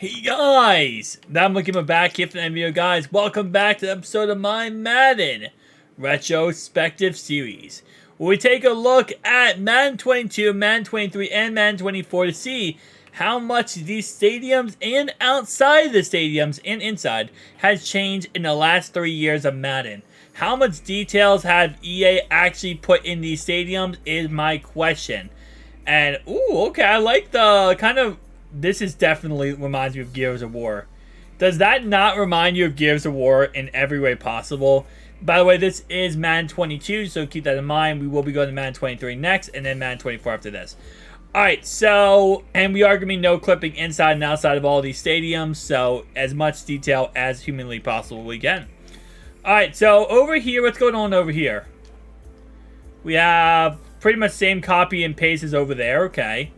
Hey guys, I'm looking back here for the video, guys. Welcome back to the episode of my Madden retrospective series, where we take a look at Madden 22, Madden 23, and Madden 24 to see how much these stadiums and outside of the stadiums and inside has changed in the last 3 years of Madden. How much details have EA actually put in these stadiums is my question. And, ooh, okay, I like the kind of... This is definitely reminds me of Gears of War. Does that not remind you of Gears of War in every way possible? By the way, this is Madden 22, so keep that in mind. We will be going to Madden 23 next, and then Madden 24 after this. Alright, so, and we are going to be no clipping inside and outside of all these stadiums, so as much detail as humanly possible we can. Alright, so over here, what's going on over here? We have pretty much same copy and paste as over there, okay.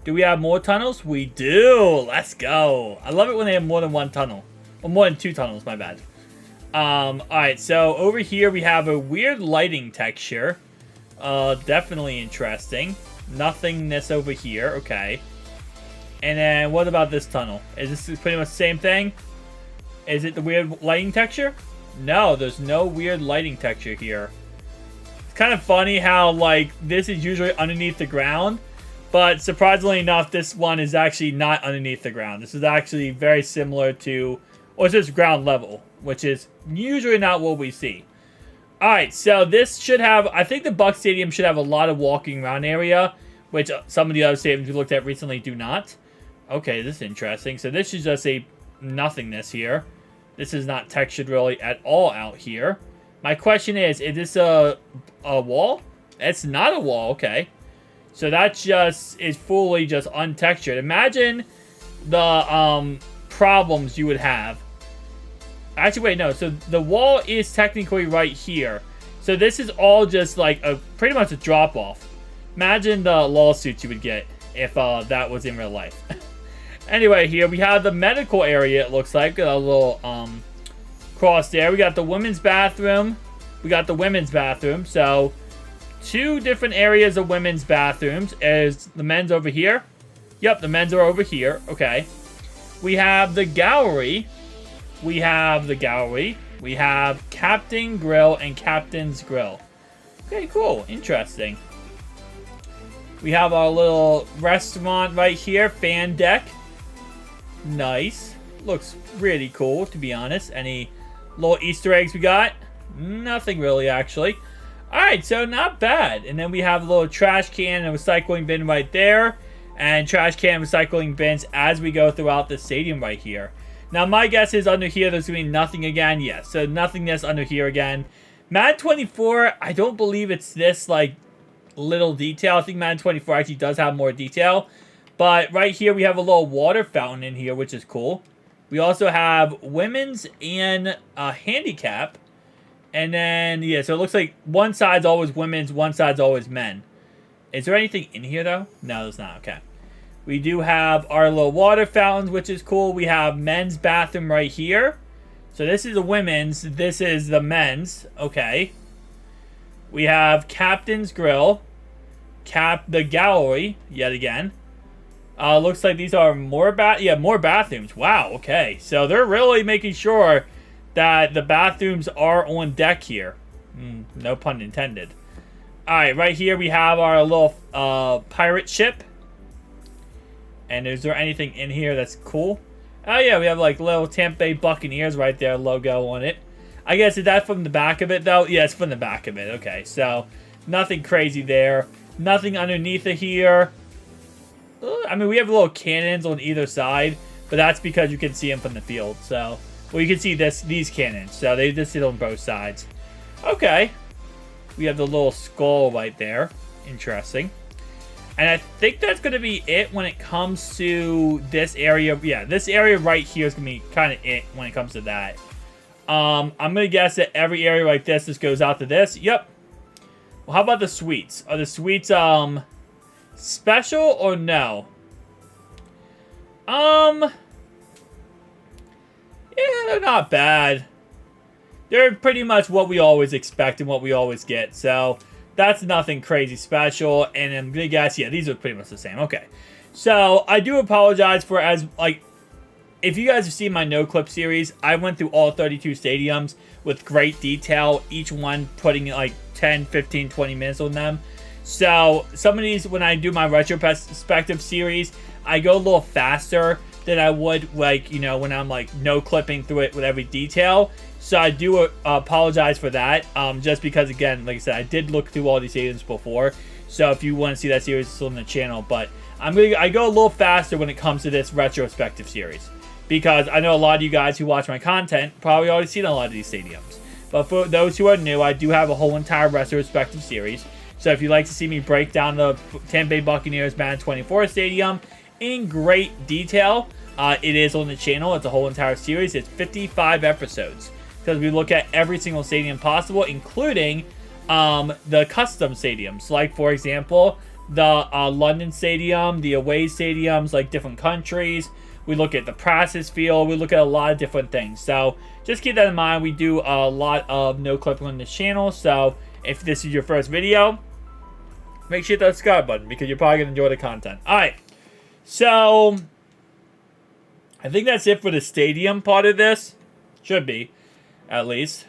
Do we have more tunnels? We do. Let's go. I love it when they have more than one tunnel. Or more than two tunnels, my bad. Alright, so over here we have a weird lighting texture. Definitely interesting. Nothingness over here. Okay. And then what about this tunnel? Is this pretty much the same thing? Is it the weird lighting texture? No, there's no weird lighting texture here. It's kind of funny how, like, this is usually underneath the ground. But surprisingly enough, this one is actually not underneath the ground. This is actually very similar to, or it's just ground level, which is usually not what we see. Alright, so this should have, I think the Buck Stadium should have a lot of walking around area, which some of the other stadiums we looked at recently do not. Okay, this is interesting. So this is just a nothingness here. This is not textured really at all out here. My question is this a wall? It's not a wall, okay. So that just is fully just untextured. Imagine the problems you would have. Actually, wait, no. So the wall is technically right here. So this is all just like a pretty much a drop-off. Imagine the lawsuits you would get if that was in real life. Anyway, here we have the medical area, it looks like. Got a little cross there. We got the women's bathroom. We got the women's bathroom. So... two different areas of women's bathrooms. Is the men's over here? Yep, the men's are over here. Okay. We have the gallery. We have Captain Grill and Captain's Grill. Okay, cool. Interesting. We have our little restaurant right here. Fan deck. Nice. Looks really cool, to be honest. Any little Easter eggs we got? Nothing really, actually. Alright, so not bad. And then we have a little trash can and recycling bin right there. And trash can and recycling bins as we go throughout the stadium right here. Now, my guess is under here there's going to be nothing again. Yes, so nothingness under here again. Madden 24, I don't believe it's this, like, little detail. I think Madden 24 actually does have more detail. But right here we have a little water fountain in here, which is cool. We also have women's and handicap. And then, yeah, so it looks like one side's always women's, one side's always men. Is there anything in here, though? No, there's not. Okay. We do have our little water fountains, which is cool. We have men's bathroom right here. So this is the women's. This is the men's. Okay. We have Captain's Grill. The gallery, yet again. Looks like these are more bathrooms. Wow, okay. So they're really making sure that the bathrooms are on deck here. No pun intended. Alright, right here we have our little pirate ship. And is there anything in here that's cool? Oh yeah, we have like little Tampa Bay Bucceneers right there, logo on it. I guess, is that from the back of it though? Yeah, it's from the back of it. Okay, so nothing crazy there. Nothing underneath it here. I mean, we have little cannons on either side, but that's because you can see them from the field, so... Well, you can see these cannons, so they just sit on both sides. Okay. We have the little skull right there. Interesting. And I think that's going to be it when it comes to this area. Yeah, this area right here is going to be kind of it when it comes to that. I'm going to guess that every area like this just goes out to this. Yep. Well, how about the suites? Are the suites special or no? Yeah, they're not bad. They're pretty much what we always expect and what we always get. So, that's nothing crazy special. And I'm going to guess, yeah, these are pretty much the same. Okay. So, I do apologize for as, like, if you guys have seen my Noclip series, I went through all 32 stadiums with great detail, each one putting like 10, 15, 20 minutes on them. So some of these, when I do my retrospective series, I go a little faster than I would, like, you know, when I'm like no-clipping through it with every detail. So I do apologize for that, just because, again, like I said, I did look through all these stadiums before. So if you want to see that series, it's still on the channel. But I go a little faster when it comes to this retrospective series, because I know a lot of you guys who watch my content probably already seen a lot of these stadiums. But for those who are new, I do have a whole entire retrospective series. So if you'd like to see me break down the Tampa Bay Buccaneers Madden 24 stadium in great detail, it is on the channel. It's a whole entire series. It's 55 episodes, because we look at every single stadium possible, including the custom stadiums. Like, for example, the London stadium, the away stadiums, like different countries. We look at the practice field. We look at a lot of different things. So just keep that in mind. We do a lot of no clipping on this channel. So if this is your first video, make sure you hit that subscribe button, because you're probably going to enjoy the content. Alright, so I think that's it for the stadium part of this. Should be, at least.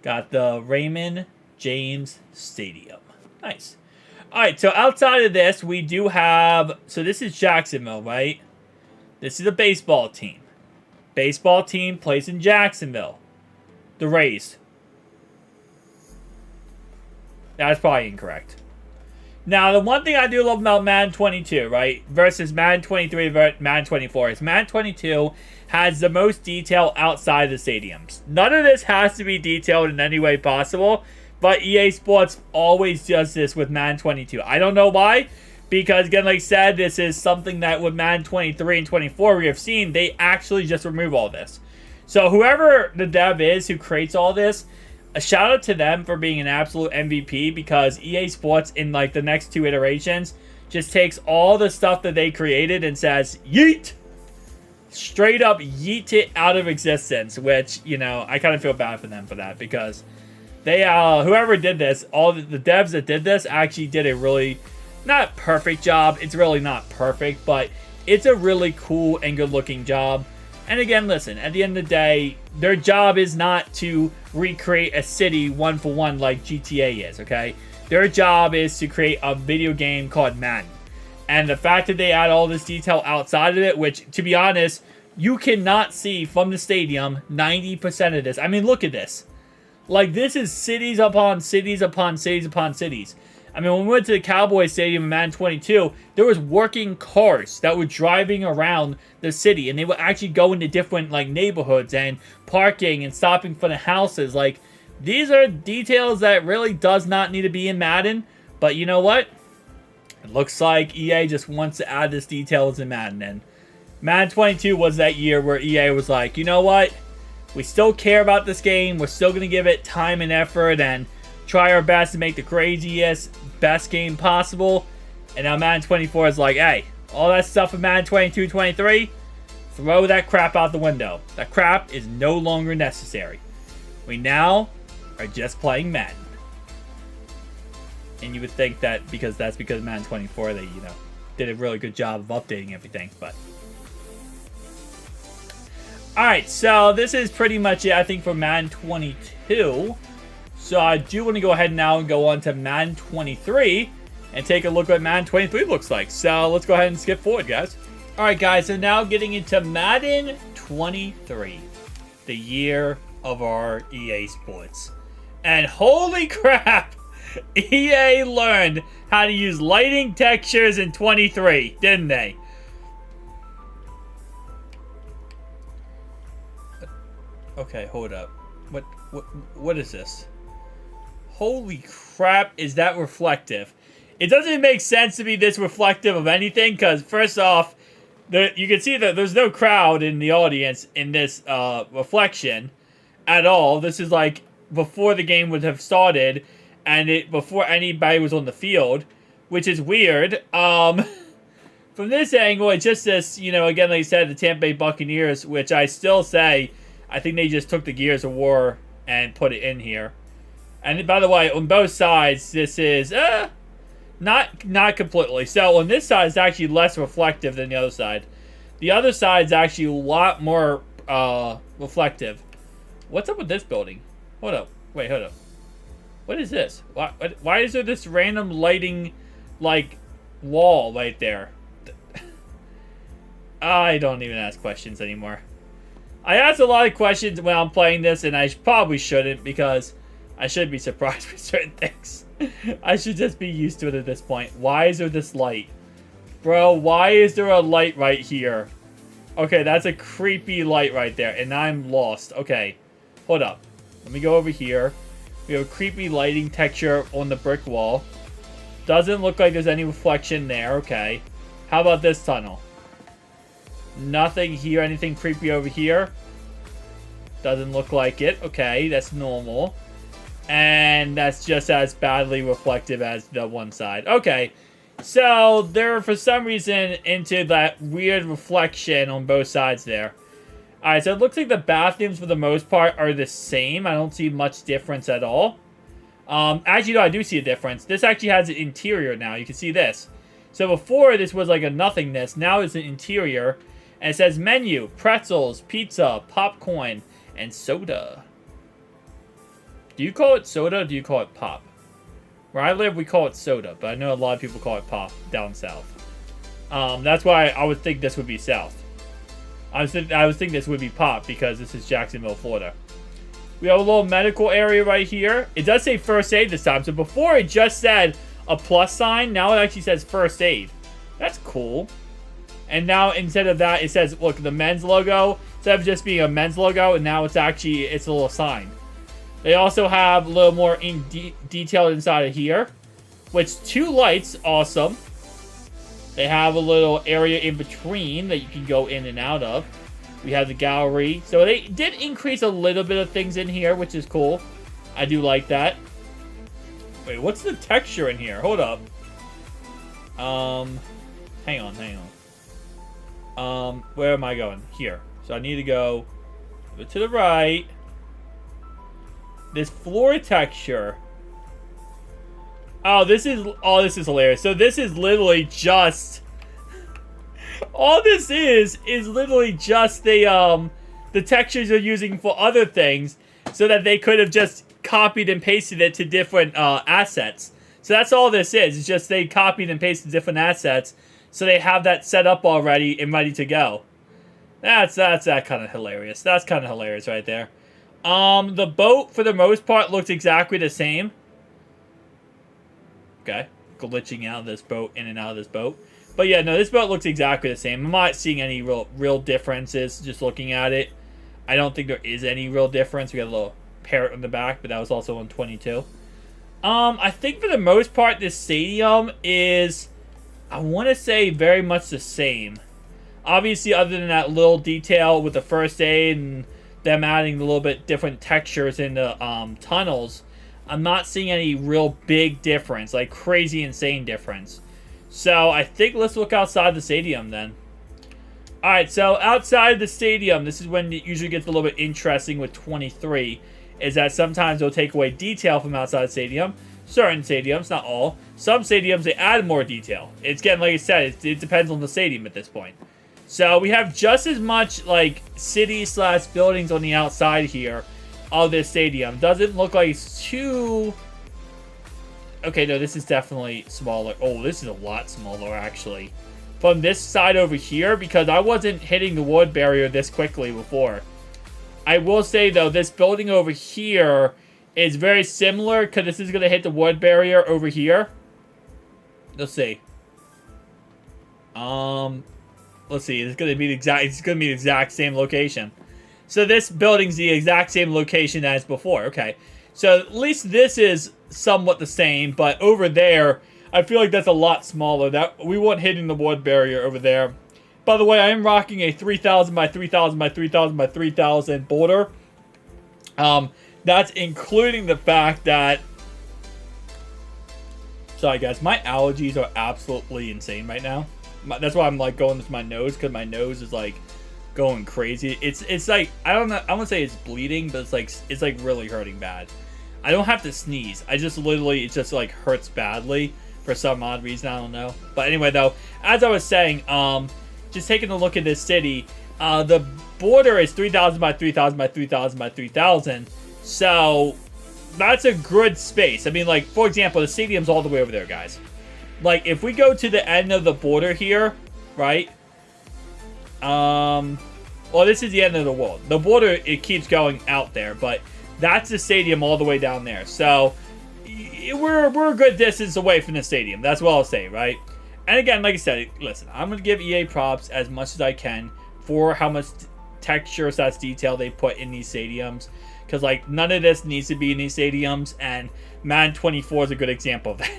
Got the Raymond James Stadium. Nice. Alright, so outside of this, we do have... So this is Jacksonville, right? This is a baseball team. Baseball team plays in Jacksonville. The Rays. That's probably incorrect. Now, the one thing I do love about Madden 22, right, versus Madden 23, Madden 24, is Madden 22 has the most detail outside the stadiums. None of this has to be detailed in any way possible, but EA Sports always does this with Madden 22. I don't know why, because, again, like I said, this is something that with Madden 23 and 24 we have seen, they actually just remove all this. So whoever the dev is who creates all this, a shout out to them for being an absolute MVP, because EA Sports in like the next 2 iterations just takes all the stuff that they created and says, yeet! Straight up yeet it out of existence, which, you know, I kind of feel bad for them for that, because they, whoever did this, all the devs that did this actually did a really, not perfect job. It's really not perfect, but it's a really cool and good looking job. And again, listen, at the end of the day, their job is not to recreate a city one for one like GTA is, okay? Their job is to create a video game called Madden. And the fact that they add all this detail outside of it, which, to be honest, you cannot see from the stadium 90% of this. I mean, look at this. Like, this is cities upon cities upon cities upon cities. I mean, when we went to the Cowboys Stadium in Madden 22, there was working cars that were driving around the city, and they would actually go into different, like, neighborhoods and parking and stopping for the houses. Like, these are details that really does not need to be in Madden, but you know what? It looks like EA just wants to add this details in Madden, and Madden 22 was that year where EA was like, you know what? We still care about this game. We're still going to give it time and effort and try our best to make the craziest, best game possible. And now Madden 24 is like, hey, all that stuff in Madden 22, 23, throw that crap out the window. That crap is no longer necessary. We now are just playing Madden. And you would think that because Madden 24, they, you know, did a really good job of updating everything, but... Alright, so this is pretty much it, I think, for Madden 22. So I do want to go ahead now and go on to Madden 23 and take a look at what Madden 23 looks like. So let's go ahead and skip forward, guys. Alright, guys, so now getting into Madden 23, the year of our EA Sports. And holy crap, EA learned how to use lighting textures in 23, didn't they? Okay, hold up. What is this? Holy crap, is that reflective? It doesn't even make sense to be this reflective of anything, because first off, you can see that there's no crowd in the audience in this reflection at all. This is like before the game would have started, and before anybody was on the field, which is weird. From this angle, it's just this, you know, again, like I said, the Tampa Bay Buccaneers, which I still say, I think they just took the Gears of War and put it in here. And by the way, on both sides, this is not completely. So on this side, it's actually less reflective than the other side. The other side is actually a lot more reflective. What's up with this building? Hold up. Wait, hold up. What is this? Why is there this random lighting, like, wall right there? I don't even ask questions anymore. I ask a lot of questions when I'm playing this, and I probably shouldn't, because I should be surprised with certain things. I should just be used to it at this point. Why is there this light? Bro, why is there a light right here? Okay, that's a creepy light right there, and I'm lost. Okay, hold up. Let me go over here. We have a creepy lighting texture on the brick wall. Doesn't look like there's any reflection there. Okay. How about this tunnel? Nothing here. Anything creepy over here? Doesn't look like it. Okay, that's normal. And that's just as badly reflective as the one side. Okay. So, they're for some reason into that weird reflection on both sides there. Alright, so it looks like the bathrooms for the most part are the same. I don't see much difference at all. Actually, no, I do see a difference. This actually has an interior now. You can see this. So before, this was like a nothingness. Now it's an interior. And it says menu, pretzels, pizza, popcorn, and soda. Do you call it soda or do you call it pop? Where I live, we call it soda. But I know a lot of people call it pop down south. That's why I would think this would be south. I was thinking this would be pop because this is Jacksonville, Florida. We have a little medical area right here. It does say first aid this time. So before it just said a plus sign. Now it actually says first aid. That's cool. And now instead of that, it says, look, the men's logo. Instead of just being a men's logo, and now it's actually, it's a little sign. They also have a little more detailed inside of here. Which, 2 lights, awesome. They have a little area in between that you can go in and out of. We have the gallery. So they did increase a little bit of things in here, which is cool. I do like that. Wait, what's the texture in here? Hold up. Hang on. Where am I going? Here. So I need to go to the right. This floor texture. Oh, this is hilarious. So this is literally just all this is literally just the textures they're using for other things so that they could have just copied and pasted it to different assets. So that's all this is. It's just they copied and pasted different assets so they have that set up already and ready to go. That's that kind of hilarious. That's kind of hilarious right there. The boat for the most part looks exactly the same. Okay, glitching out of this boat, in and out of this boat. But yeah, no, this boat looks exactly the same. I'm not seeing any real differences just looking at it. I don't think there is any real difference. We got a little parrot on the back, but that was also on 22. I think for the most part, this stadium is, I want to say, very much the same. Obviously, other than that little detail with the first aid and them adding a little bit different textures in the tunnels, I'm not seeing any real big difference, like crazy insane difference. So I think let's look outside the stadium then. Alright, so outside the stadium, this is when it usually gets a little bit interesting with 23, is that sometimes they'll take away detail from outside the stadium. Certain stadiums, not all. Some stadiums, they add more detail. It's getting, like I said, it depends on the stadium at this point. So we have just as much like city/buildings on the outside here of this stadium. Doesn't look like it's too... Okay, no, this is definitely smaller. Oh, this is a lot smaller, actually. From this side over here, because I wasn't hitting the wood barrier this quickly before. I will say, though, this building over here is very similar, because this is going to hit the wood barrier over here. Let's see. Let's see. It's going to be the exact same location. So this building's the exact same location as before. Okay. So at least this is somewhat the same, but over there, I feel like that's a lot smaller. That we weren't hitting the wood barrier over there. By the way, I am rocking a 3,000 by 3,000 by 3,000 by 3,000 border. That's including the fact that... Sorry guys, my allergies are absolutely insane right now. That's why I'm like going with my nose, because my nose is like going crazy. It's like, I don't know, I won't say it's bleeding, but it's like really hurting bad. I don't have to sneeze. I just literally, it just like hurts badly for some odd reason. I don't know. But anyway, though, as I was saying, just taking a look at this city, the border is 3,000 by 3,000 by 3,000 by 3,000. So that's a good space. I mean, like, for example, the stadium's all the way over there, guys. Like, if we go to the end of the border here, right? Well, this is the end of the world. The border, it keeps going out there, but that's the stadium all the way down there. So we're a good distance away from the stadium. That's what I'll say, right? And again, like I said, listen, I'm going to give EA props as much as I can for how much texture / detail they put in these stadiums. Because, like, none of this needs to be in these stadiums, and Madden 24 is a good example of that.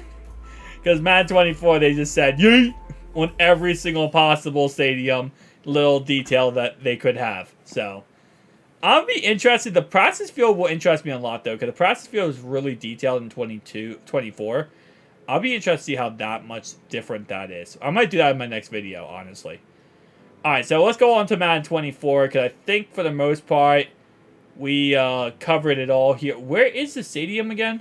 Because Madden 24, they just said, yeet, on every single possible stadium, little detail that they could have. So, I'll be interested. The practice field will interest me a lot, though, because the practice field is really detailed in 24. I'll be interested to see how that much different that is. I might do that in my next video, honestly. Alright, so let's go on to Madden 24, because I think for the most part, we covered it all here. Where is the stadium again?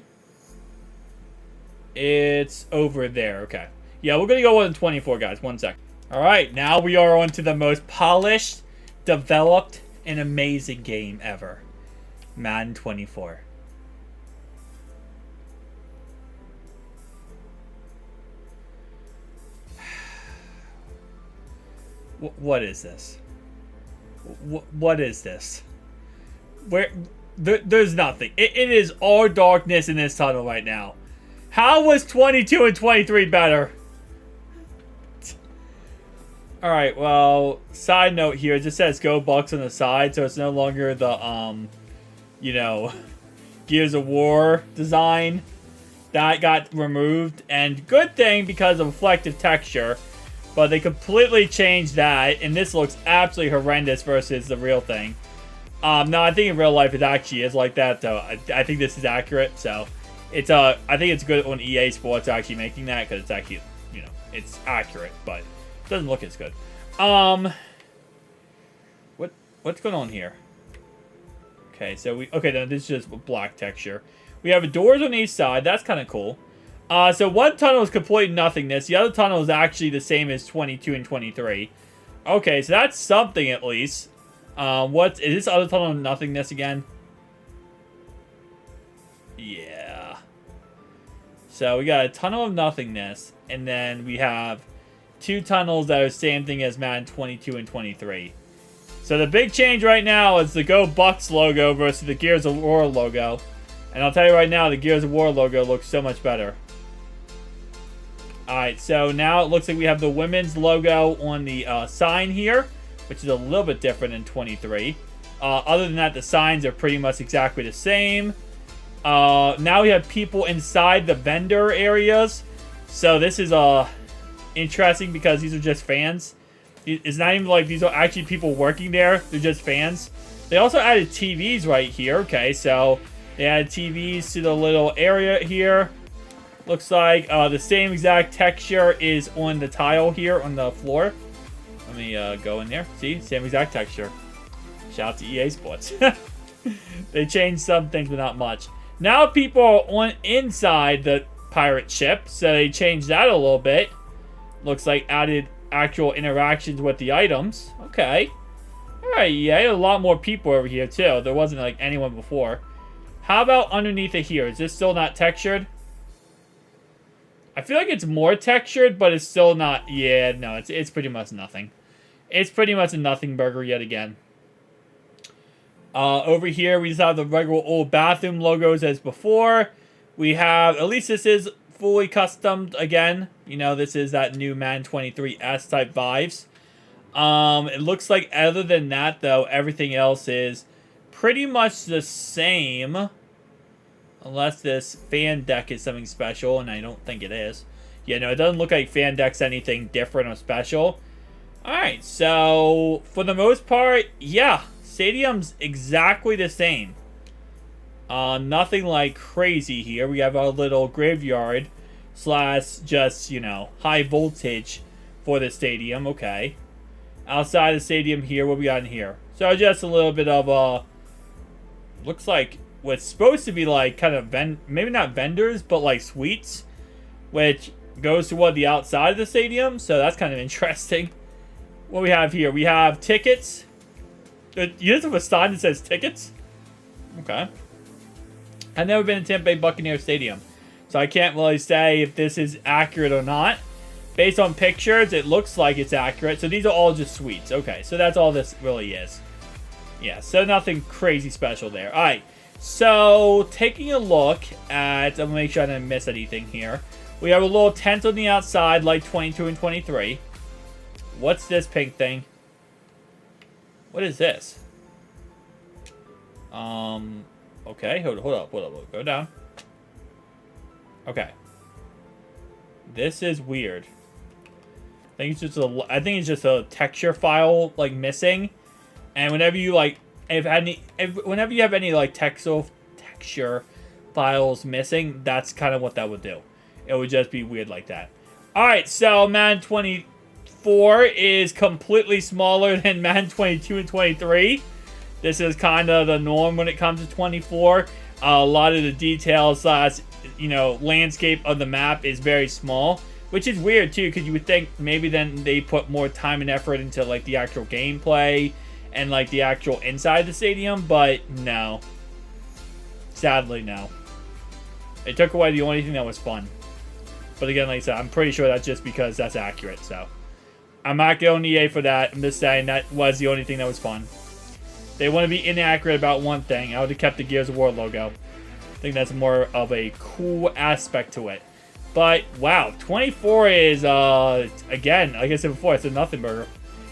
It's over there. Okay. Yeah, we're going to go on 24, guys. 1 sec. Alright, now we are on to the most polished, developed, and amazing game ever. Madden 24. What is this? What is this? There's nothing. It is all darkness in this tunnel right now. How was 22 and 23 better? Alright, well, side note here, it just says Go Bucks on the side, so it's no longer the, you know, Gears of War design. That got removed, and good thing because of reflective texture, but they completely changed that, and this looks absolutely horrendous versus the real thing. No, I think in real life it actually is like that, though. I think this is accurate, so it's I think it's good on EA Sports actually making that, because it's actually, you know, it's accurate, but it doesn't look as good. What's going on here? Okay, so okay, no, this is just black texture. We have doors on each side. That's kind of cool. So one tunnel is complete nothingness. The other tunnel is actually the same as 22 and 23. Okay, so that's something at least. What is this other tunnel of nothingness again? Yeah. So we got a tunnel of nothingness, and then we have 2 tunnels that are the same thing as Madden 22 and 23. So the big change right now is the Go Bucks logo versus the Gears of War logo. And I'll tell you right now, the Gears of War logo looks so much better. Alright, so now it looks like we have the women's logo on the sign here, which is a little bit different than 23. Other than that, the signs are pretty much exactly the same. Now we have people inside the vendor areas. So this is interesting because these are just fans. It's not even like these are actually people working there. They're just fans. They also added TVs right here. Okay, so they added TVs to the little area here. Looks like the same exact texture is on the tile here on the floor. Let me go in there. See? Same exact texture. Shout out to EA Sports. They changed some things, but not much. Now people are on inside the pirate ship, so they changed that a little bit. Looks like added actual interactions with the items. Okay. Alright, yeah, a lot more people over here, too. There wasn't, like, anyone before. How about underneath it here? Is this still not textured? I feel like it's more textured, but it's still not... Yeah, no, it's pretty much nothing. It's pretty much a nothing burger yet again. Over here, we just have the regular old bathroom logos as before. We have... At least this is fully customed again. You know, this is that new Madden 23S type vibes. It looks like other than that, though, everything else is pretty much the same. Unless this fan deck is something special, and I don't think it is. Yeah, no, it doesn't look like fan deck's anything different or special. Alright, so for the most part, yeah, stadium's exactly the same. Nothing like crazy here. We have our little graveyard slash just, you know, high voltage for the stadium. Okay. Outside the stadium here, what we got in here? So just a little bit of, looks like what's supposed to be like kind of, maybe not vendors, but like suites, which goes toward the outside of the stadium. So that's kind of interesting. What we have here? We have tickets. You just have a sign that says tickets? Okay. I've never been to Tampa Bay Buccaneers Stadium, so I can't really say if this is accurate or not. Based on pictures, it looks like it's accurate. So these are all just suites. Okay, so that's all this really is. Yeah, so nothing crazy special there. All right, so taking a look at... I'm going to make sure I didn't miss anything here. We have a little tent on the outside, like 22 and 23. What's this pink thing? What is this? Okay, hold up. Go down. Okay. This is weird. I think it's just a texture file like missing. And whenever you like whenever you have any like texture files missing, that's kind of what that would do. It would just be weird like that. All right, so Madden 24 is completely smaller than Madden 22 and 23. This is kind of the norm when it comes to 24. A lot of the details, landscape of the map is very small, which is weird too, because you would think maybe then they put more time and effort into like the actual gameplay and like the actual inside of the stadium, but no. Sadly, no. They took away the only thing that was fun. But again, like I said, I'm pretty sure that's just because that's accurate, so. I'm not going EA for that. I'm just saying that was the only thing that was fun. They want to be inaccurate about one thing. I would have kept the Gears of War logo. I think that's more of a cool aspect to it. But, wow, 24 is, again, like I said before, it's a nothing burger.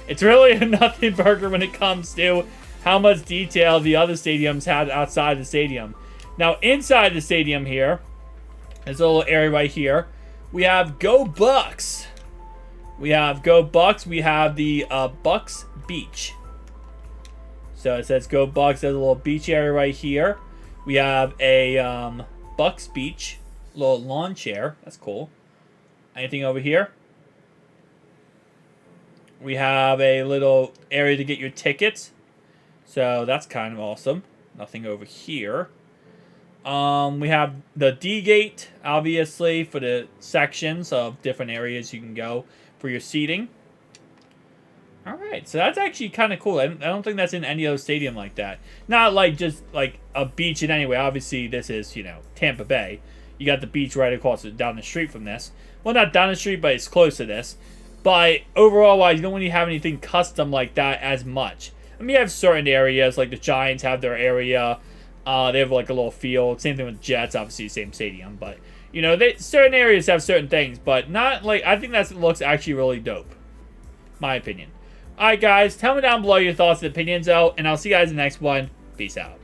It's really a nothing burger when it comes to how much detail the other stadiums had outside the stadium. Now, inside the stadium here, there's a little area right here. We have Go Bucks. We have Go Bucks. We have the Bucks Beach. So it says Go Bucks. There's a little beach area right here. We have a Bucks Beach. Little lawn chair. That's cool. Anything over here? We have a little area to get your tickets. So that's kind of awesome. Nothing over here. We have the D gate, obviously, for the sections of different areas you can go for your seating. Alright, so that's actually kind of cool. I don't think that's in any other stadium like that. Not like just like a beach in any way. Obviously, this is, Tampa Bay. You got the beach right across down the street from this. Well, not down the street, but it's close to this. But overall-wise, you don't really have anything custom like that as much. I mean, you have certain areas, like the Giants have their area. They have like a little field. Same thing with Jets, obviously same stadium. But, certain areas have certain things. But not like, I think that looks actually really dope. My opinion. Alright guys, tell me down below your thoughts and opinions out, and I'll see you guys in the next one. Peace out.